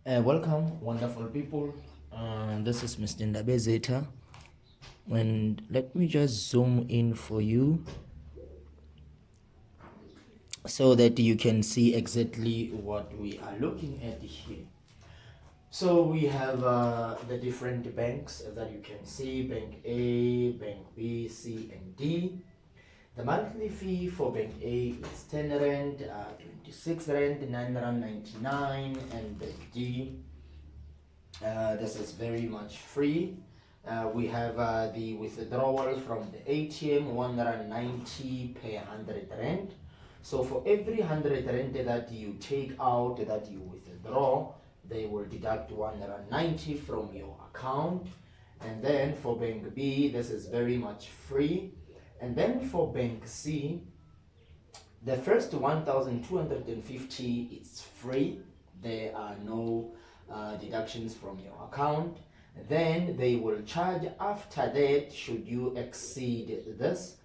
Welcome, wonderful people. This is Mr. Ndabezeta, and let me just zoom in for you so that you can see exactly what we are looking at here. So we have the different banks that you can see: Bank A, Bank B, C, and D. The monthly fee for Bank A is 10 Rand, 26 Rand, 9 Rand 99, and Bank D. This is very much free. We have the withdrawal from the ATM, 190 per 100 Rand. So for every 100 Rand that you take out, that you withdraw, they will deduct 190 from your account. And then for Bank B, this is very much free. And then for Bank C, the first 1,250 is free. There are no deductions from your account. Then they will charge after that. Should you exceed this,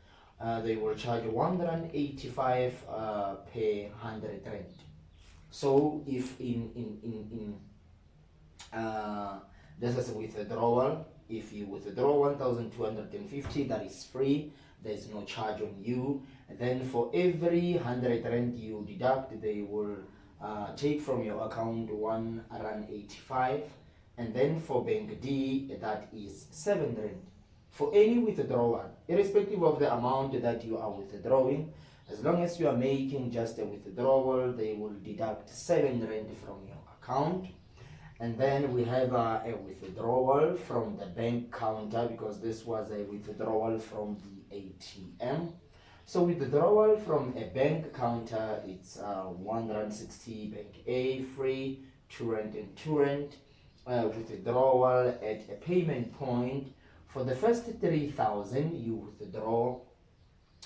they will charge 185 per 100 Rand. So if this is a withdrawal, if you withdraw 1,250, that is free. There's no charge on you. And then for every 100 Rand you deduct, they will take from your account 1 Rand 85. And then for Bank D, that is 7 Rand. For any withdrawal, irrespective of the amount that you are withdrawing, as long as you are making just a withdrawal, they will deduct 7 Rand from your account. And then we have a withdrawal from the bank counter, because this was a withdrawal from the ATM. So withdrawal from a bank counter, it's 1 Rand 60 Bank A free, 2 Rand and 2 Rand. Withdrawal at a payment point, for the first 3,000 you withdraw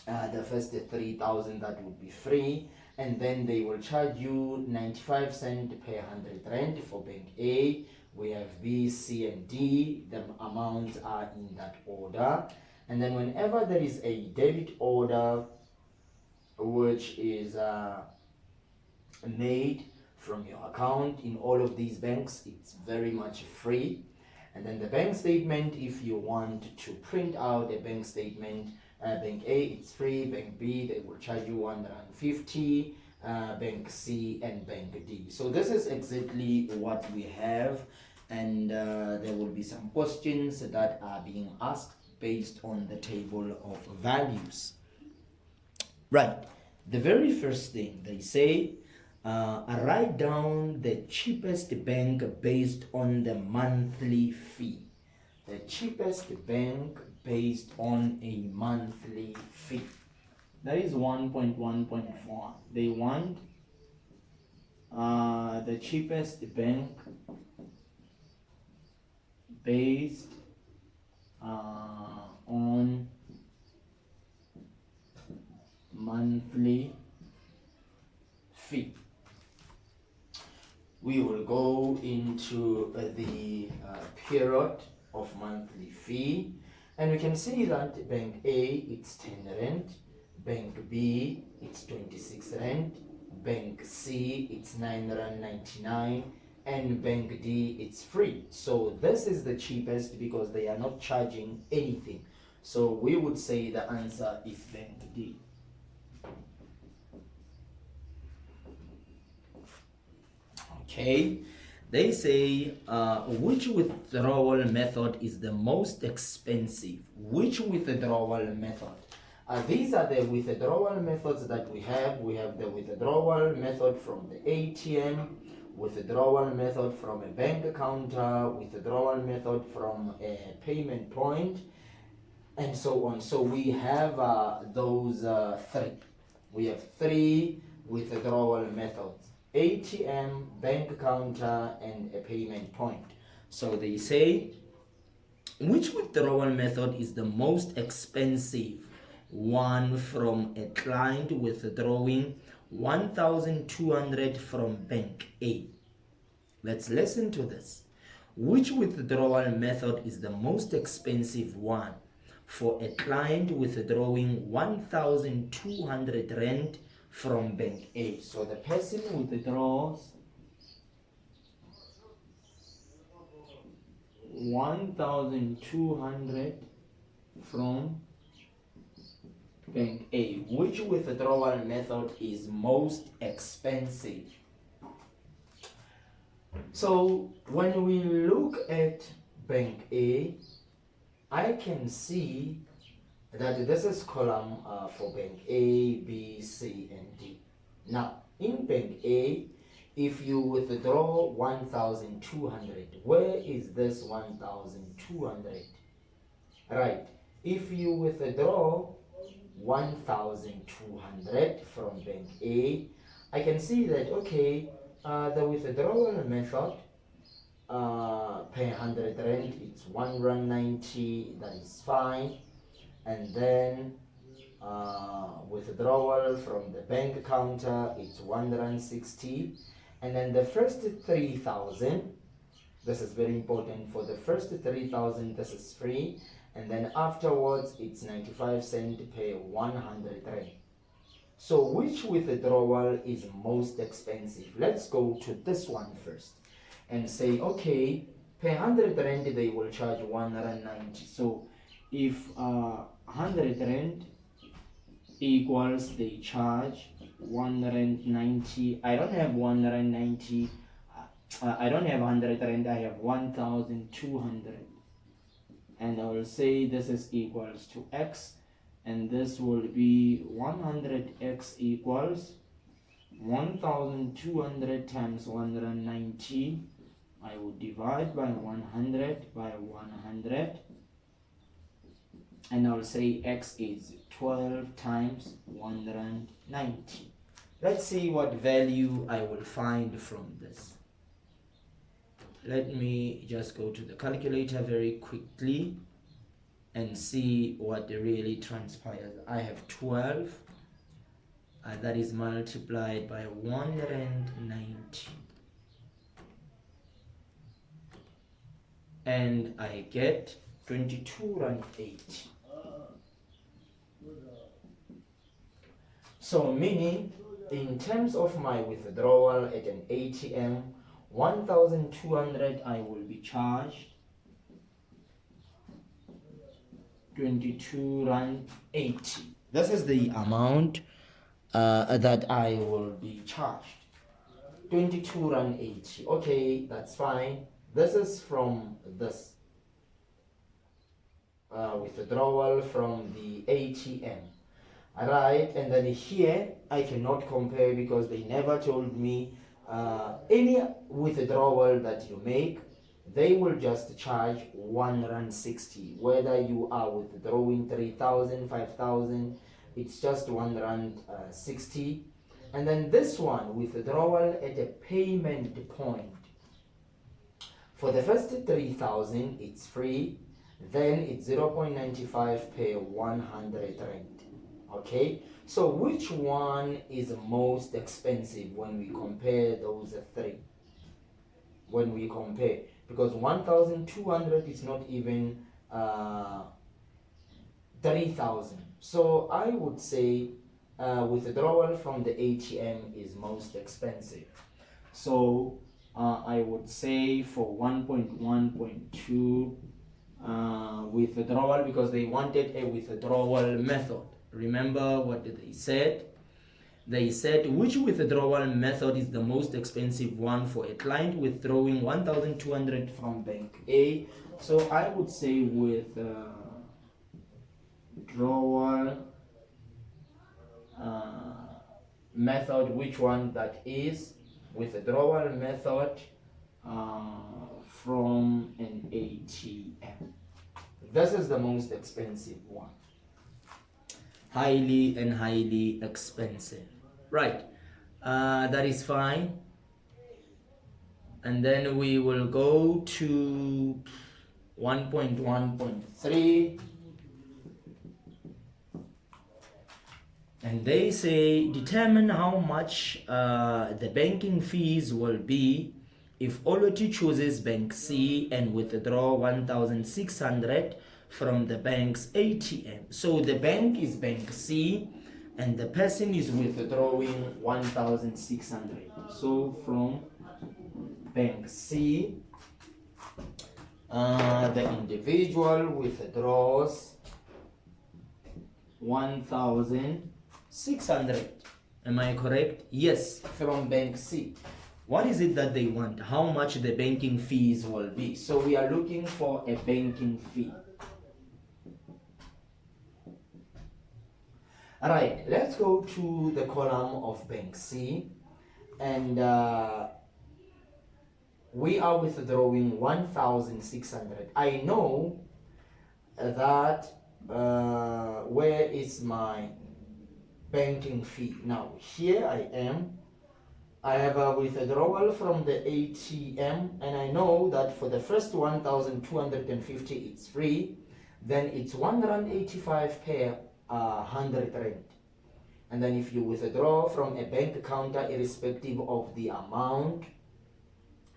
the first 3,000, that would be free. And then they will charge you 95 cents per 100 Rand for Bank A. We have B, C, and D. The amounts are in that order. And then whenever there is a debit order which is made from your account in all of these banks, it's very much free. And then the bank statement, if you want to print out a bank statement, Bank A, it's free. Bank B, they will charge you 150. Bank C and Bank D. So this is exactly what we have, and there will be some questions that are being asked based on the table of values. Right. The very first thing they say, write down the cheapest bank based on the monthly fee. The cheapest bank based on a monthly fee. That is 1.1.4. They want the cheapest bank based on monthly fee. We will go into the period of monthly fee, and we can see that Bank A, it's 10 Rand. Bank B, it's 26 Rand. Bank C, it's 9 Rand 99. And Bank D, it's free. So this is the cheapest because they are not charging anything. So we would say the answer is Bank D. Okay, they say which withdrawal method is the most expensive? Which withdrawal method? These are the withdrawal methods that we have. We have the withdrawal method from the ATM, withdrawal method from a bank counter, withdrawal method from a payment point, and so on. So we have those three. We have three withdrawal methods: ATM, bank counter, and a payment point. So they say, which withdrawal method is the most expensive? One from a client withdrawing 1,200 from Bank A. Let's listen to this. Which withdrawal method is the most expensive one? For a client withdrawing 1,200 Rand from Bank A. So the person withdraws 1,200 from bank A. Which withdrawal method is most expensive? So when we look at bank A, I can see that this is column for bank A, B, C, and D. Now, in bank A, if you withdraw 1,200, where is this 1,200? Right, if you withdraw 1,200 from bank A, I can see that, okay, the withdrawal method per 100 rand, it's 1 rand 90, that is fine. And then withdrawal from the bank counter, it's 1 rand 60. And then the first 3,000, this is very important, for the first 3,000 this is free, and then afterwards it's 95 cents per 100 rand. So which withdrawal is most expensive? Let's go to this one first and say, okay, per 100 rand they will charge 1 rand 90. So if 100 rand equals they charge 1 rand 90, I don't have 1 rand 90, I don't have 100 rand, I have 1,200, and I will say this is equals to x, and this will be 100x equals 1,200 times 1 rand 90. I will divide by 100 by 100, and I'll say x is 12 times 1 rand 90. Let's see what value I will find from this. Let me just go to the calculator very quickly and see what really transpires. I have 12, that is multiplied by 1 rand 90. And I get 22 rand 80. So meaning, in terms of my withdrawal at an ATM, 1,200 I will be charged 22 rand 80. This is the amount that I will be charged. 22 rand 80. Okay, that's fine. This is from this withdrawal from the ATM. Alright, and then here I cannot compare because they never told me any withdrawal that you make, they will just charge 1 rand 60. Whether you are withdrawing 3,000, 5,000, it's just 1 rand 60. And then this one, withdrawal at a payment point. For the first 3,000, it's free. Then it's 0.95 per 100 rand. Okay, so which one is most expensive when we compare those three? When we compare, because 1,200 is not even 3,000. So I would say withdrawal from the ATM is most expensive. So I would say for 1.1.2 withdrawal, because they wanted a withdrawal method. Remember what they said? They said which withdrawal method is the most expensive one for a client withdrawing 1,200 from bank A. So I would say withdrawal method, which one that is? Withdrawal method from an ATM. This is the most expensive one. Highly and highly expensive. Right, that is fine. And then we will go to 1.1.3, and they say determine how much the banking fees will be if Oluti chooses bank C and withdraw 1,600 from the bank's ATM. So the bank is bank C and the person is withdrawing 1,600. So from bank C, The individual withdraws 1,600. Am I correct? Yes, from bank C. What is it that they want? How much the banking fees will be? So we are looking for a banking fee. Alright, let's go to the column of bank C, and we are withdrawing 1,600. I know that where is my banking fee? Now here I am. I have a withdrawal from the ATM, and I know that for the first 1,250 it's free, then it's 185 per 100 rand. And then if you withdraw from a bank counter, irrespective of the amount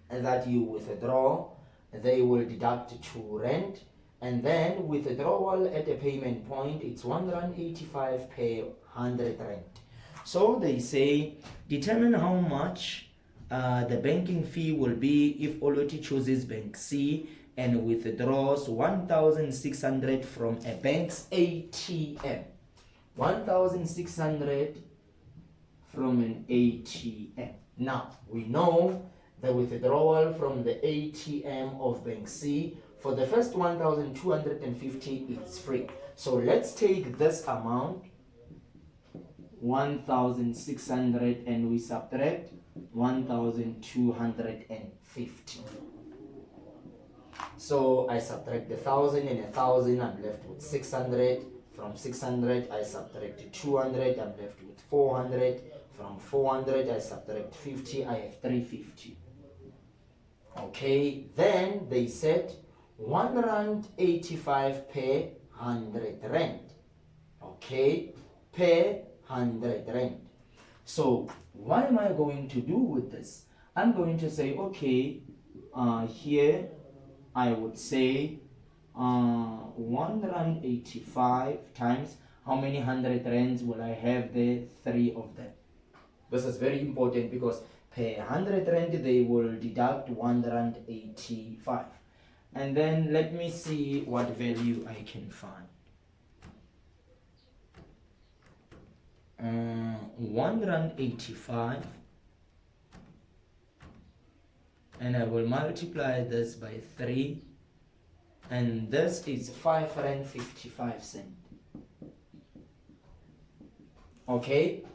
that you withdraw, they will deduct 2 rand, and then withdrawal at a payment point, it's 185 per 100 rand. So they say determine how much the banking fee will be if Oloti chooses bank C and withdraws 1,600 from a bank's ATM. 1,600 from an ATM. Now we know the withdrawal from the ATM of bank C for the first 1,250 it's free. So let's take this amount 1,600 and we subtract 1,250. So I subtract 1,000 and 1,000, I'm left with 600. From 600 I subtract 200, I'm left with 400. From 400 I subtract 50, I have 350. Okay, then they said 185 per 100 rand. Okay, per 100 rand. So what am I going to do with this? I'm going to say, okay, here I would say 185 times how many 100 rands will I have there? 3 of them. This is very important because per 100 rand they will deduct 185. And then let me see what value I can find. 185, and I will multiply this by 3, and this is 5 rand 55 cents. Okay,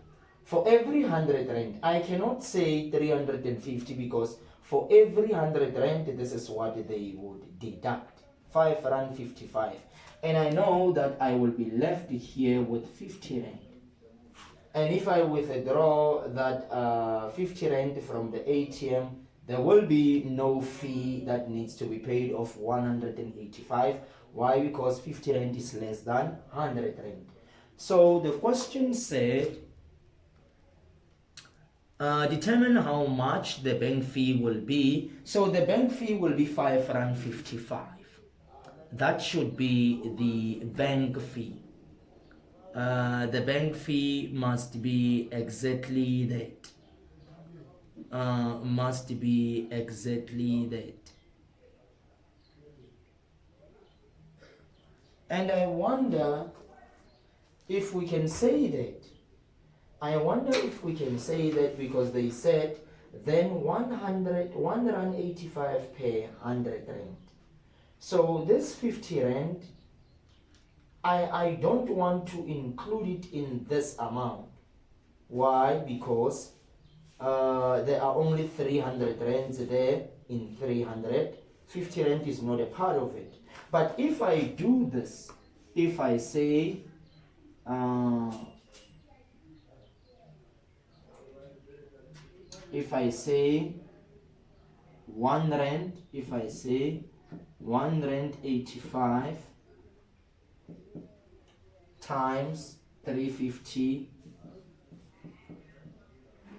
for every 100 rand I cannot say 350 because for every 100 rand this is what they would deduct, 5 rand 55, and I know that I will be left here with 50 rand. And if I withdraw that 50 rand from the ATM, there will be no fee that needs to be paid of 185. Why? Because 50 rand is less than 100 rand. So the question said, determine how much the bank fee will be. So the bank fee will be 5 rand 55. That should be the bank fee. The bank fee must be exactly that. Must be exactly that. And I wonder if we can say that. I wonder if we can say that because they said then 185 per 100 rand. So this 50 rand, I don't want to include it in this amount. Why? Because there are only 300 rands there in 300. 50 rand is not a part of it. But if I do this, if I say 1 rand, if I say 1 rand 85 times 350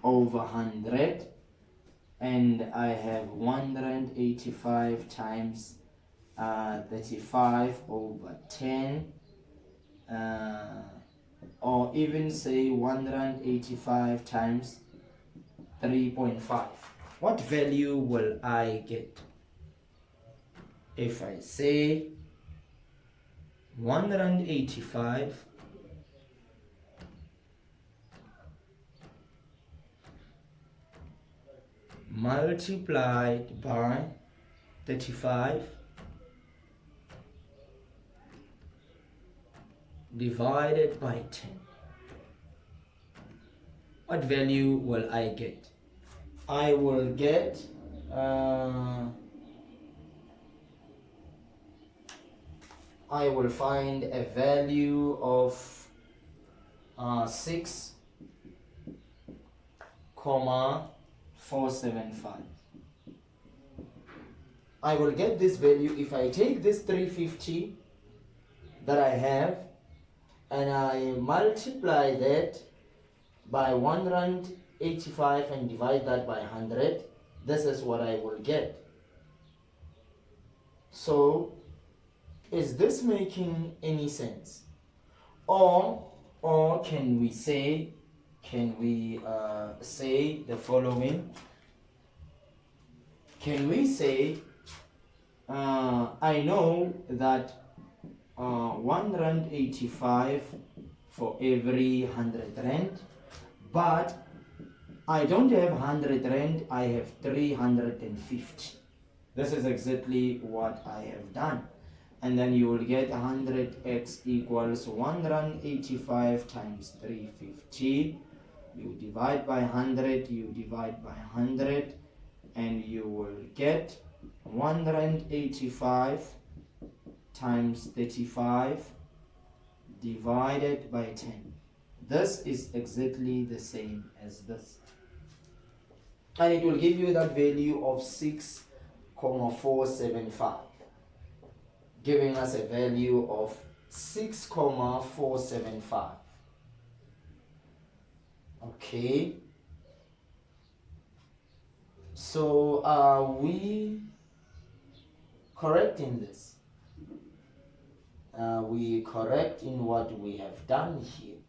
over 100, and I have 185 times 35 over 10, or even say 185 times 3.5. What value will I get? if I say 185 multiplied by 35 divided by 10, what value will I get? I will get I will find a value of 6,475. I will get this value if I take this 350 that I have and I multiply that by 185 and divide that by 100. This is what I will get. So is this making any sense? Or can we say the following? Can we say I know that 185 for every 100 rand, but I don't have 100 rand, I have 350. This is exactly what I have done. And then you will get 100x equals 185 times 350. You divide by 100, you divide by 100, and you will get 185 times 35 divided by 10. This is exactly the same as this. And it will give you that value of 6,475. Giving us a value of 6,475. Okay. So are we correct in this? Are we correct in what we have done here?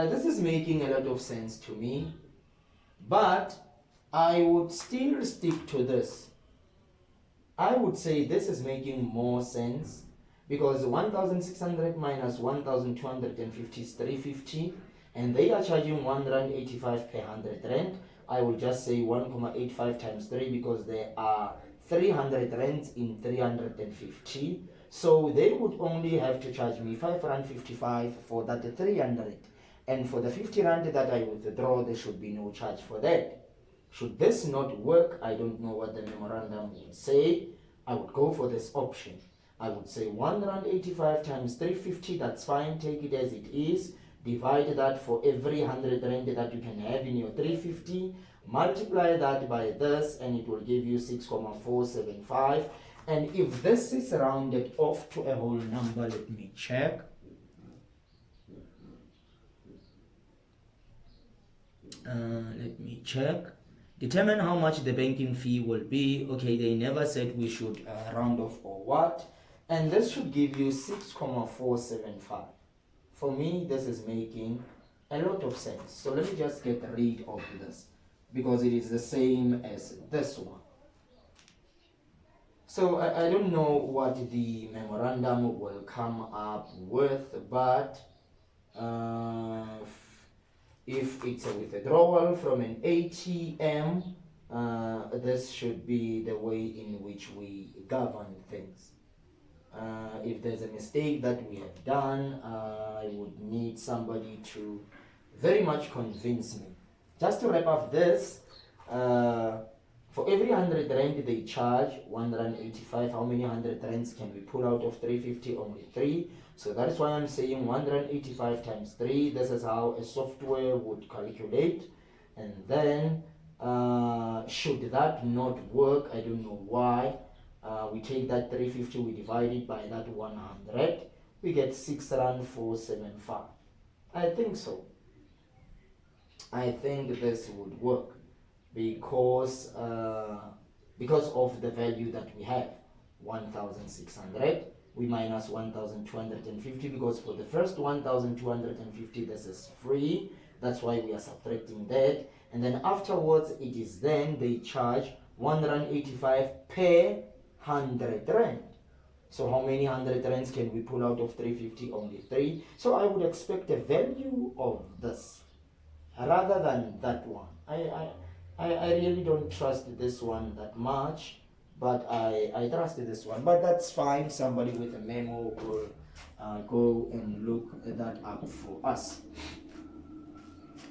This is making a lot of sense to me, but I would still stick to this. I would say this is making more sense because 1,600 minus 1,250 is 350, and they are charging 185 per 100 rand. I will just say 1,85 times 3 because there are 300 rands in 350. So they would only have to charge me 5.55 rand for that 300. And for the 50 rand that I withdraw, there should be no charge for that. Should this not work, I don't know what the memorandum would say. I would go for this option. I would say 185 times 350, that's fine, take it as it is. Divide that for every 100 rand that you can have in your 350. Multiply that by this and it will give you 6,475. And if this is rounded off to a whole number, let me check. Determine how much the banking fee will be. Okay, they never said we should round off or what. And this should give you 6,475. For me, this is making a lot of sense. So let me just get rid of this because it is the same as this one. So I don't know what the memorandum will come up with, but if it's a withdrawal from an ATM, this should be the way in which we govern things. If there's a mistake that we have done, I would need somebody to very much convince me. Just to wrap up this, for every 100 rand they charge 185. How many 100 rands can we pull out of 350? Only 3. So that is why I'm saying 185 times 3. This is how a software would calculate. And then should that not work, I don't know why, we take that 350, we divide it by that 100, we get 6,475. I think so. I think this would work because of the value that we have, 1,600. We minus 1,250 because for the first 1,250 this is free. That's why we are subtracting that. And then afterwards it is then they charge 185 per 100 rand. So how many 100 rands can we pull out of 350? Only 3. So I would expect a value of this rather than that one. I really don't trust this one that much, but I trust this one. But that's fine. Somebody with a memo will go and look that up for us.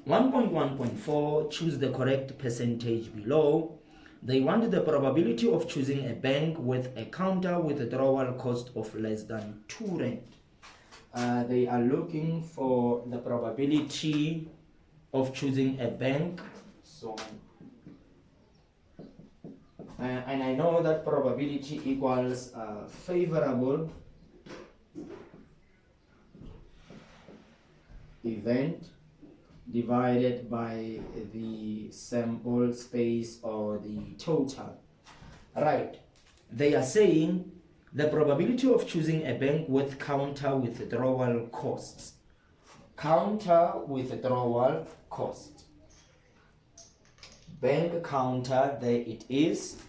1.1.4, choose the correct percentage below. They want the probability of choosing a bank with a counter withdrawal cost of less than 2 rand. They are looking for the probability of choosing a bank. So, and I know that probability equals favorable event divided by the sample space or the total. Right. They are saying the probability of choosing a bank with counter withdrawal costs. Counter withdrawal cost. Bank counter, there it is.